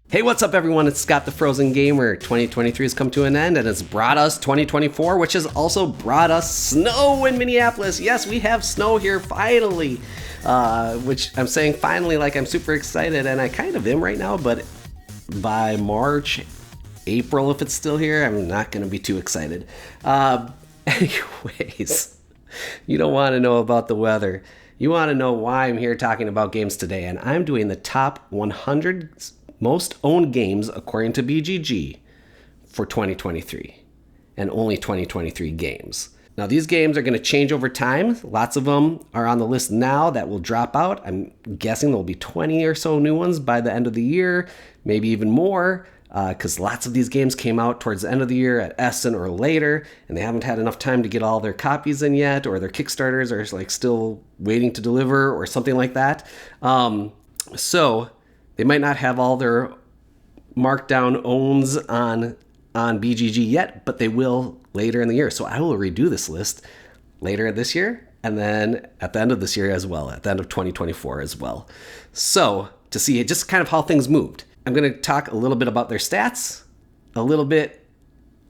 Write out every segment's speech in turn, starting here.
Hey, what's up everyone? It's Scott the Frozen Gamer. 2023 has come to an end and it's brought us 2024, which has also brought us snow in Minneapolis. Yes, we have snow here finally, which I'm saying finally like I'm super excited, and I kind of am right now, but by March, April, if it's still here, I'm not going to be too excited. Anyways, you don't want to know about the weather. You want to know why I'm here talking about games today, and I'm doing the top 100 most owned games according to BGG for 2023, and only 2023 games. Now these games are going to change over time. Lots of them are on the list now that will drop out. I'm guessing there'll be 20 or so new ones by the end of the year, maybe even more, because lots of these games came out towards the end of the year at Essen or later, and they haven't had enough time to get all their copies in yet, or their Kickstarters are like still waiting to deliver or something like that. So they might not have all their markdown owns on BGG yet, but they will later in the year. So I will redo this list later this year, and then at the end of this year as well, at the end of 2024 as well. So to see just kind of how things moved, I'm going to talk a little bit about their stats, a little bit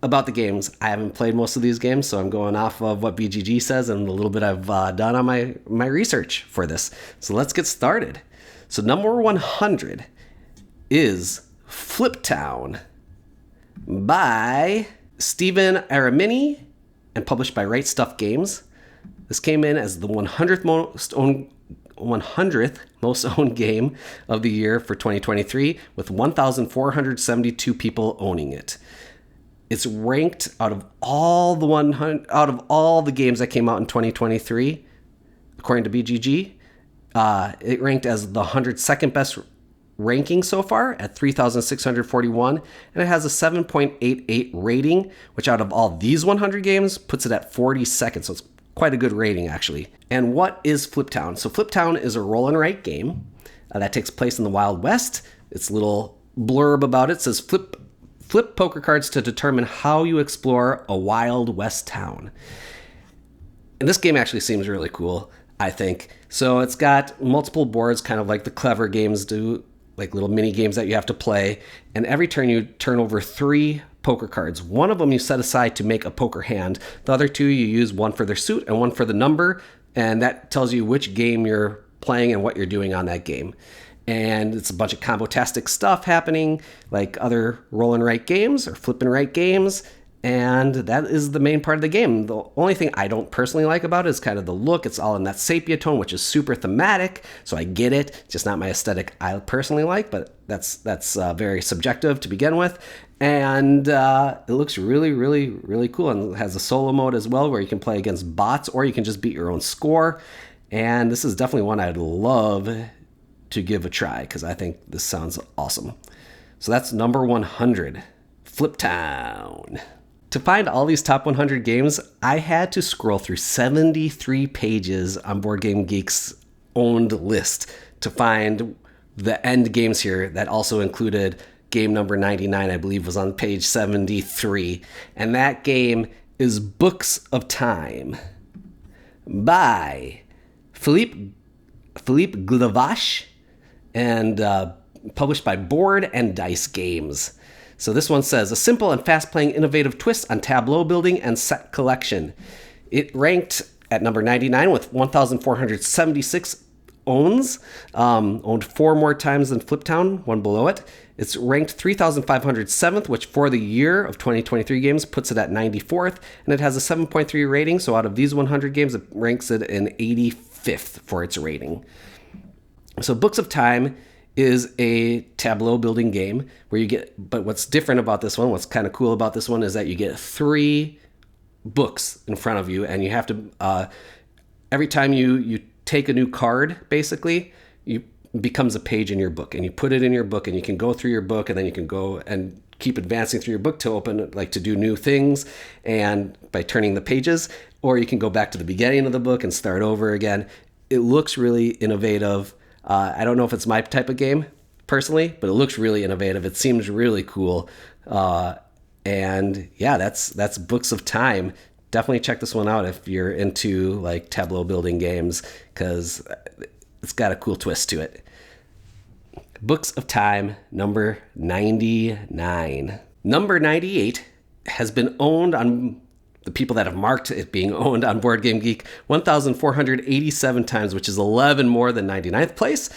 about the games. I haven't played most of these games, so I'm going off of what BGG says and a little bit I've done on my research for this. So let's get started. So number 100 is Fliptown by Stephen Aramini and published by Right Stuff Games. This came in as the 100th most owned game of the year for 2023, with 1,472 people owning it. It's ranked out of all the games that came out in 2023, according to BGG. It ranked as the 102nd best ranking so far at 3,641, and it has a 7.88 rating, which out of all these 100 games puts it at 42nd, so it's quite a good rating actually. And what is Fliptown? So Fliptown is a roll and write game that takes place in the Wild West. Its little blurb about it says flip poker cards to determine how you explore a Wild West town. And this game actually seems really cool, I think. So it's got multiple boards, kind of like the clever games do, like little mini games that you have to play. And every turn you turn over 3 poker cards. One of them you set aside to make a poker hand. The other 2 you use, one for their suit and one for the number. And that tells you which game you're playing and what you're doing on that game. And it's a bunch of combo-tastic stuff happening, like other roll and write games or flip and write games. And that is the main part of the game. The only thing I don't personally like about it is kind of the look. It's all in that sepia tone, which is super thematic. So I get it. It's just not my aesthetic I personally like, but that's very subjective to begin with. And it looks really, really, really cool. And it has a solo mode as well, where you can play against bots, or you can just beat your own score. And this is definitely one I'd love to give a try, because I think this sounds awesome. So that's number 100, Fliptown. To find all these top 100 games, I had to scroll through 73 pages on Board Game Geek's owned list to find the end games here that also included game number 99, I believe was on page 73. And that game is Books of Time by Philippe Glavache and published by Board and Dice Games. So this one says, a simple and fast-playing innovative twist on tableau building and set collection. It ranked at number 99 with 1,476 owns, owned 4 more times than Fliptown, one below it. It's ranked 3,507th, which for the year of 2023 games puts it at 94th, and it has a 7.3 rating, so out of these 100 games, it ranks it in 85th for its rating. So Books of Time is a tableau building game where you get, but what's different about this one, what's kind of cool about this one is that you get 3 books in front of you, and you have to, every time you take a new card, basically, it becomes a page in your book, and you put it in your book, and you can go through your book, and then you can go and keep advancing through your book to open, like to do new things, and by turning the pages, or you can go back to the beginning of the book and start over again. It looks really innovative. I don't know if it's my type of game personally, but it looks really innovative. It seems really cool. And yeah, that's Books of Time. Definitely check this one out if you're into like tableau building games, because it's got a cool twist to it. Books of Time, number 99. Number 98 has been owned on the people that have marked it being owned on Board Game Geek 1,487 times, which is 11 more than 99th place.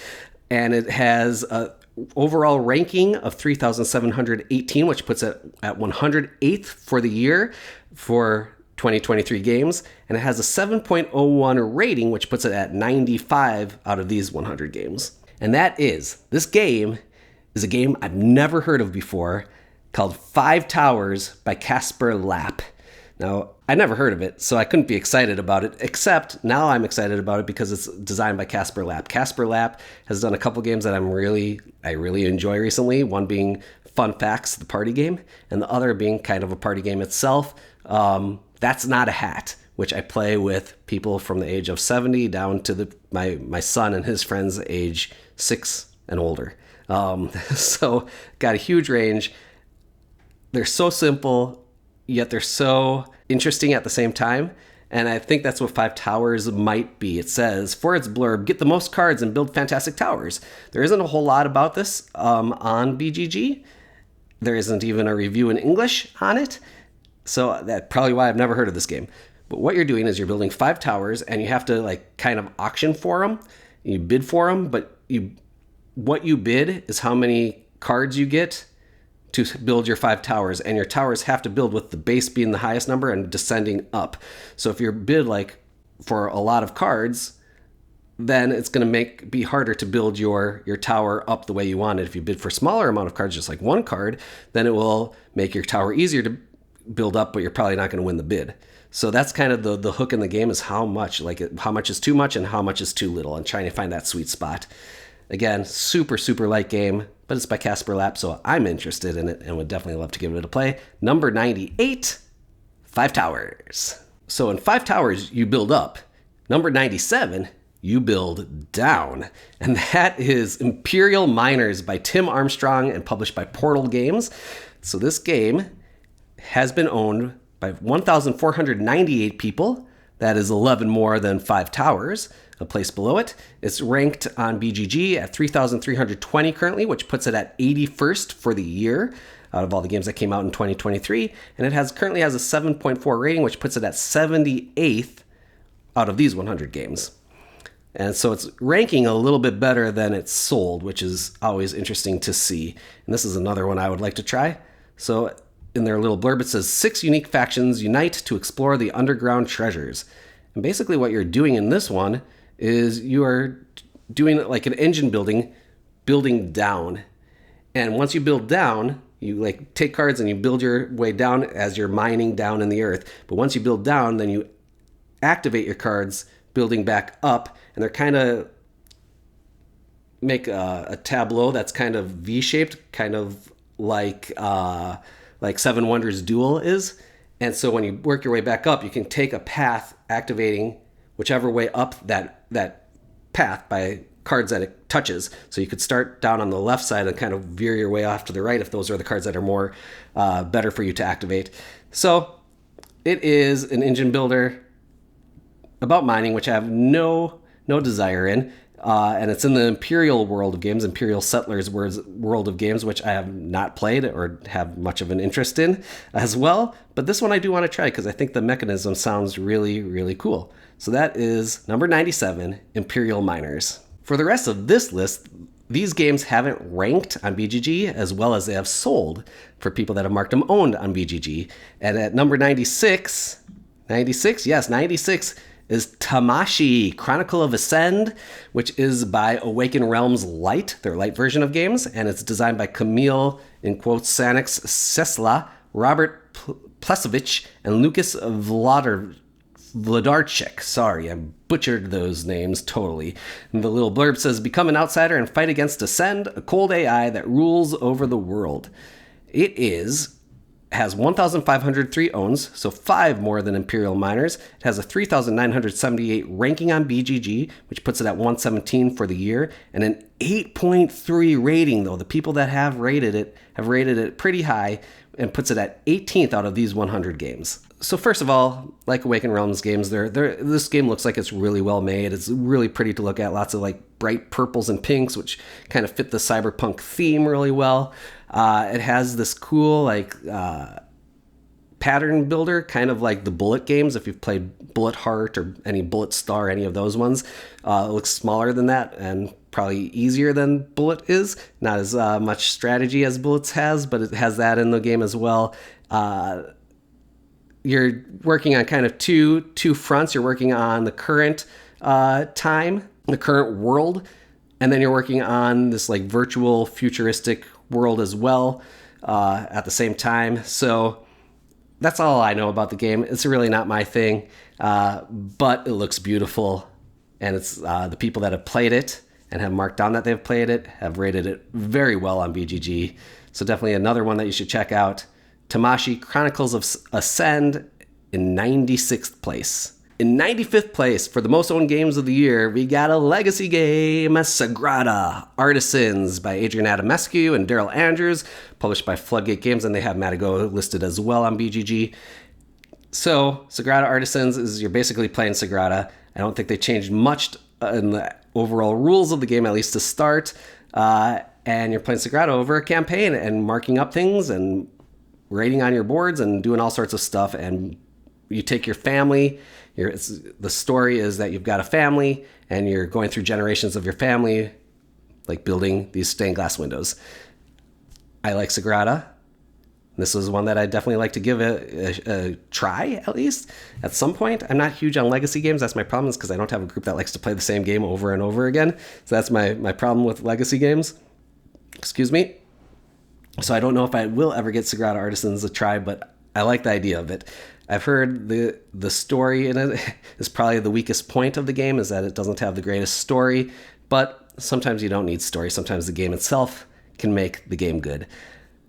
And it has a overall ranking of 3,718, which puts it at 108th for the year for 2023 games. And it has a 7.01 rating, which puts it at 95 out of these 100 games. And this game is a game I've never heard of before, called 5 Towers by Casper Lapp. Now, I never heard of it, so I couldn't be excited about it, except now I'm excited about it because it's designed by Casper Lapp. Casper Lapp has done a couple games that I really enjoy recently, one being Fun Facts, the party game, and the other being kind of a party game itself. That's Not a Hat, which I play with people from the age of 70 down to my son and his friends age 6 and older. So got a huge range. They're so simple, yet they're so interesting at the same time. And I think that's what 5 Towers might be. It says, for its blurb, get the most cards and build fantastic towers. There isn't a whole lot about this on BGG. There isn't even a review in English on it. So that's probably why I've never heard of this game. But what you're doing is you're building 5 towers, and you have to kind of auction for them. You bid for them, but what you bid is how many cards you get to build your 5 towers, and your towers have to build with the base being the highest number and descending up. So if you bid for a lot of cards, then it's going to be harder to build your tower up the way you want it. If you bid for a smaller amount of cards, just like 1 card, then it will make your tower easier to build up, but you're probably not going to win the bid. So that's kind of the hook in the game, is how much is too much and how much is too little, and trying to find that sweet spot. Again, super, super light game, but it's by Casper Lapp, so I'm interested in it and would definitely love to give it a play. Number 98, 5 Towers. So in 5 Towers, you build up. Number 97, you build down. And that is Imperial Miners by Tim Armstrong and published by Portal Games. So this game has been owned by 1,498 people. That is 11 more than 5 Towers, a place below it. It's ranked on BGG at 3,320 currently, which puts it at 81st for the year out of all the games that came out in 2023. And it currently has a 7.4 rating, which puts it at 78th out of these 100 games. And so it's ranking a little bit better than it's sold, which is always interesting to see. And this is another one I would like to try. So in their little blurb, it says 6 unique factions unite to explore the underground treasures. And basically what you're doing in this one is you are doing it like an engine building down. And once you build down, you take cards and you build your way down as you're mining down in the earth. But once you build down, then you activate your cards building back up, and they're kind of make a tableau that's kind of V-shaped, kind of like Seven Wonders Duel is. And so when you work your way back up, you can take a path activating whichever way up that path by cards that it touches. So you could start down on the left side and kind of veer your way off to the right if those are the cards that are more better for you to activate. So it is an engine builder about mining, which I have no desire in. And it's in the Imperial world of games, Imperial Settlers world of games, which I have not played or have much of an interest in as well. But this one I do want to try because I think the mechanism sounds really, really cool. So that is number 97, Imperial Miners. For the rest of this list, these games haven't ranked on BGG as well as they have sold for people that have marked them owned on BGG. And at number 96 is Tamashii, Chronicle of Ascend, which is by Awaken Realms Lite, their Lite version of games, and it's designed by Camille, in quotes, Sanix Sesla, Robert Plesovich, and Lucas Vladarchik. Sorry, I butchered those names totally. And the little blurb says, become an outsider and fight against Ascend, a cold AI that rules over the world. It has 1,503 owns, so 5 more than Imperial Miners. It has a 3,978 ranking on BGG, which puts it at 117 for the year, and an 8.3 rating, though. The people that have rated it pretty high and puts it at 18th out of these 100 games. So first of all, like Awakened Realms games, this game looks like it's really well made. It's really pretty to look at. Lots of like bright purples and pinks, which kind of fit the cyberpunk theme really well. It has this cool like pattern builder, kind of like the Bullet games. If you've played Bullet Heart or any Bullet Star, any of those ones, it looks smaller than that and probably easier than Bullet is. Not as much strategy as Bullets has, but it has that in the game as well. You're working on kind of two fronts. You're working on the current time, the current world, and then you're working on this like virtual futuristic world as well at the same time. So that's all I know about the game. It's really not my thing, but it looks beautiful, and it's the people that have played it and have marked down that they've played it have rated it very well on BGG. So definitely another one that you should check out. Tamashii Chronicles of Ascend in 96th place. In 95th place, for the most owned games of the year, we got a legacy game, Sagrada Artisans by Adrian Adamescu and Daryl Andrews, published by Floodgate Games, and they have Matago listed as well on BGG. So, Sagrada Artisans is you're basically playing Sagrada. I don't think they changed much in the overall rules of the game, at least to start. And you're playing Sagrada over a campaign and marking up things and rating on your boards and doing all sorts of stuff. And you take your family. The story is that you've got a family and you're going through generations of your family, like building these stained glass windows. I like Sagrada. This is one that I definitely like to give a try, at least, at some point. I'm not huge on legacy games. That's my problem, is because I don't have a group that likes to play the same game over and over again. So that's my problem with legacy games. Excuse me. So I don't know if I will ever get Sagrada Artisans a try, but I like the idea of it. I've heard the story in it is probably the weakest point of the game, is that it doesn't have the greatest story, but sometimes you don't need story. Sometimes the game itself can make the game good.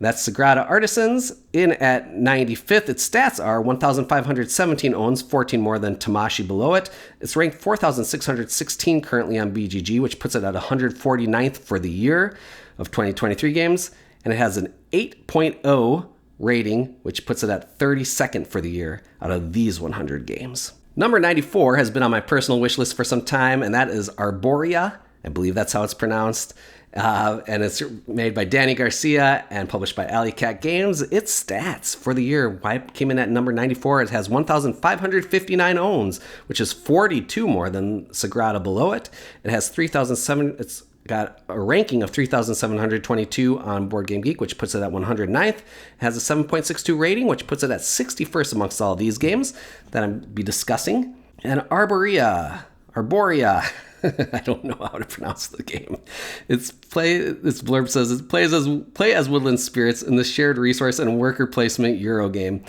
That's Sagrada Artisans. In at 95th, its stats are 1,517 owns, 14 more than Tamashii below it. It's ranked 4,616 currently on BGG, which puts it at 149th for the year of 2023 games. And it has an 8.0 rating, which puts it at 32nd for the year out of these 100 games. Number 94 has been on my personal wish list for some time, and that is Arboria. I believe that's how it's pronounced. And it's made by Danny Garcia and published by Alley Cat Games. Its stats for the year, why it came in at number 94, it has 1,559 owns, which is 42 more than Sagrada below it. It has 3,007. It's got a ranking of 3,722 on Board Game Geek, which puts it at 109th. It has a 7.62 rating, which puts it at 61st amongst all these games that I'll be discussing. And Arboria. I don't know how to pronounce the game. Its blurb says it play as woodland spirits in the shared resource and worker placement Euro game.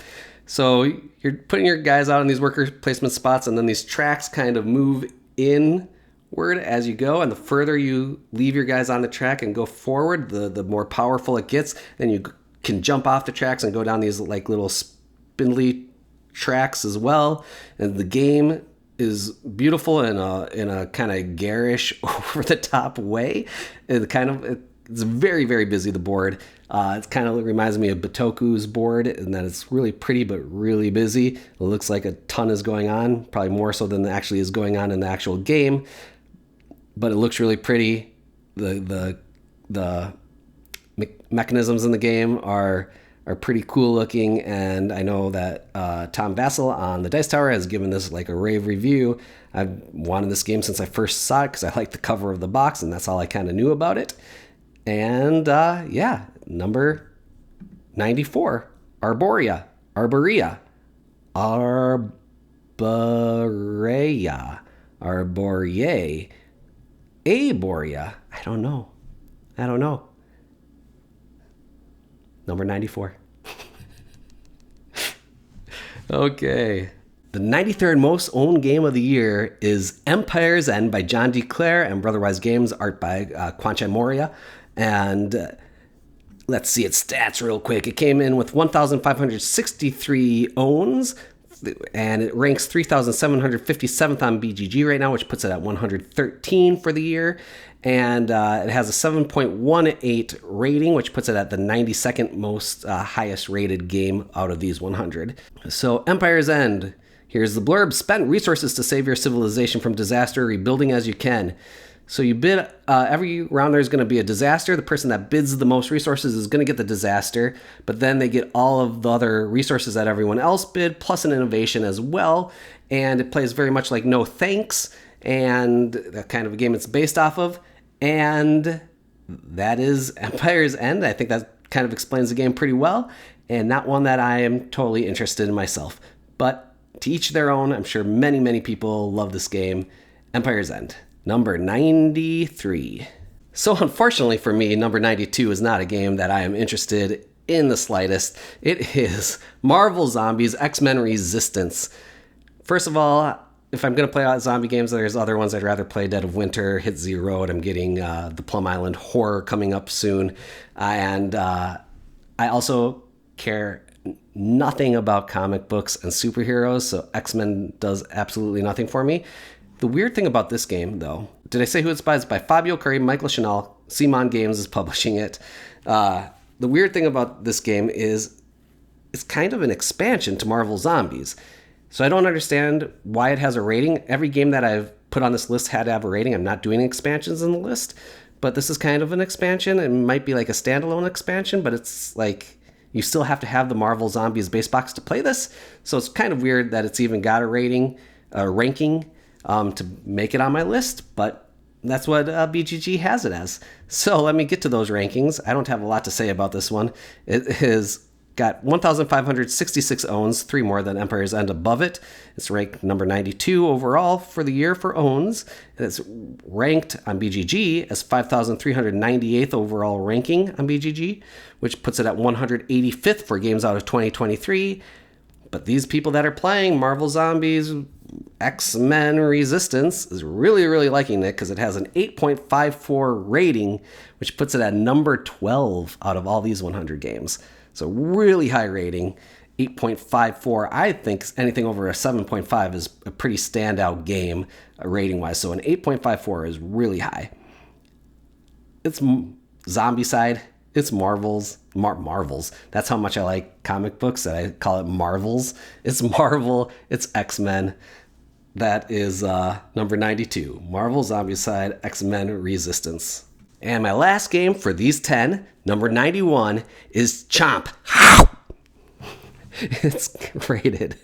So you're putting your guys out on these worker placement spots, and then these tracks kind of move inward as you go. And the further you leave your guys on the track and go forward, the more powerful it gets. Then you can jump off the tracks and go down these like little spindly tracks as well. And the game is beautiful in a kind of garish, over the top way. It's very, very busy, the board. It kind of reminds me of Bitoku's board, in that it's really pretty but really busy. It looks like a ton is going on, probably more so than actually is going on in the actual game. But it looks really pretty. The mechanisms in the game are pretty cool looking, and I know that Tom Vassell on the Dice Tower has given this like a rave review. I've wanted this game since I first saw it because I like the cover of the box, and that's all I kind of knew about it. And number 94, Arboria. Arboria. I don't know. Number 94. Okay. The 93rd most owned game of the year is Empire's End by John D. Clare and Brotherwise Games, art by Kwanchai Moria. And let's see its stats real quick. It came in with 1,563 owns, and it ranks 3,757th on BGG right now, which puts it at 113 for the year. And it has a 7.18 rating, which puts it at the 92nd most highest rated game out of these 100. So Empire's End. Here's the blurb. Spend resources to save your civilization from disaster, rebuilding as you can. So you bid, every round there's going to be a disaster. The person that bids the most resources is going to get the disaster, but then they get all of the other resources that everyone else bid, plus an innovation as well. And it plays very much like No Thanks, and that kind of a game it's based off of. And that is Empire's End. I think that kind of explains the game pretty well, and not one that I am totally interested in myself. But to each their own. I'm sure many, many people love this game. Empire's End. Number 93. So unfortunately for me, number 92 is not a game that I am interested in the slightest. It is Marvel Zombies X-Men Resistance. First of all, if I'm going to play zombie games, there's other ones I'd rather play. Dead of Winter, Hit Zero, and I'm getting the Plum Island Horror coming up soon. And I also care nothing about comic books and superheroes, so X-Men does absolutely nothing for me. The weird thing about this game, though, did I say who it's by? It's by Fabio Curry, Michael Chanel. Simon Games is publishing it. The weird thing about this game is it's kind of an expansion to Marvel Zombies. So I don't understand why it has a rating. Every game that I've put on this list had to have a rating. I'm not doing expansions in the list, but this is kind of an expansion. It might be like a standalone expansion, but it's like you still have to have the Marvel Zombies base box to play this. So it's kind of weird that it's even got a ranking to make it on my list, but that's what BGG has it as. So let me get to those rankings. I don't have a lot to say about this one. It has got 1,566 owns, 3 more than Empire's End above it. It's ranked number 92 overall for the year for owns. And it's ranked on BGG as 5,398th overall ranking on BGG, which puts it at 185th for games out of 2023. But these people that are playing Marvel Zombies X-Men Resistance is really, really liking it because it has an 8.54 rating, which puts it at number 12 out of all these 100 games. So really high rating, 8.54. I think anything over a 7.5 is a pretty standout game rating-wise. So an 8.54 is really high. It's zombie side. It's Marvels. That's how much I like comic books, that I call it Marvels. It's Marvel. It's X-Men. That is number 92. Marvel Zombicide X-Men Resistance. And my last game for these 10, number 91, is Chomp. It's rated.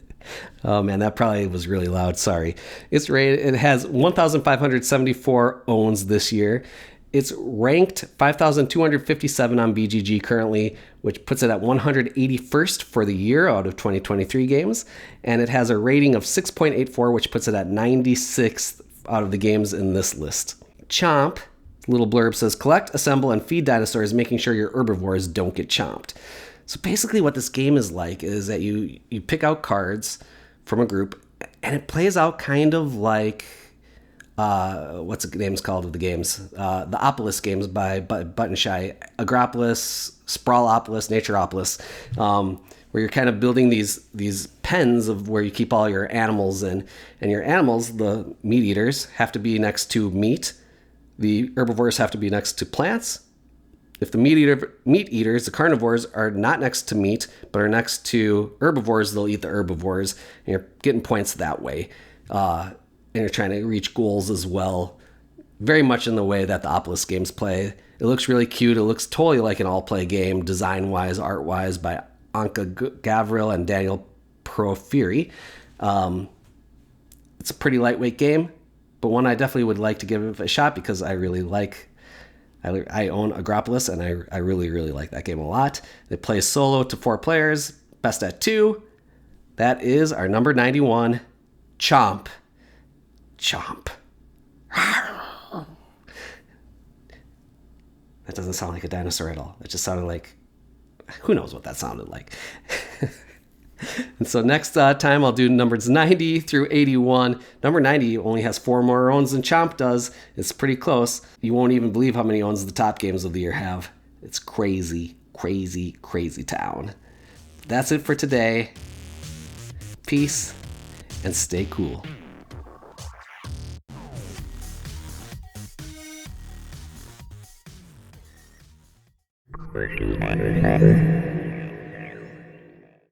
Oh man, that probably was really loud. Sorry. It's rated. It has 1,574 owns this year. It's ranked 5,257 on BGG currently, which puts it at 181st for the year out of 2023 games. And it has a rating of 6.84, which puts it at 96th out of the games in this list. Chomp, little blurb says, collect, assemble, and feed dinosaurs, making sure your herbivores don't get chomped. So basically what this game is like is that you pick out cards from a group, and it plays out kind of like... what's the names called of the games? The Opolis games by Button Shy. Agropolis, Sprawlopolis, Natureopolis, where you're kind of building these pens of where you keep all your animals in. And your animals, the meat eaters, have to be next to meat. The herbivores have to be next to plants. If the meat eaters, the carnivores, are not next to meat, but are next to herbivores, they'll eat the herbivores. And you're getting points that way. And you're trying to reach goals as well, very much in the way that the Opolis games play. It looks really cute. It looks totally like an all-play game, design-wise, art-wise, by Anka Gavril and Daniel Profiri. It's a pretty lightweight game, but one I definitely would like to give a shot because I really like... I own Agropolis, and I really, really like that game a lot. It plays solo to 4 players, best at 2. That is our number 91, Chomp. Chomp. That doesn't sound like a dinosaur at all. It just sounded like... Who knows what that sounded like. And so next time I'll do numbers 90 through 81. Number 90 only has 4 more owns than Chomp does. It's pretty close. You won't even believe how many owns the top games of the year have. It's crazy, crazy, crazy town. That's it for today. Peace, and stay cool. Thank you.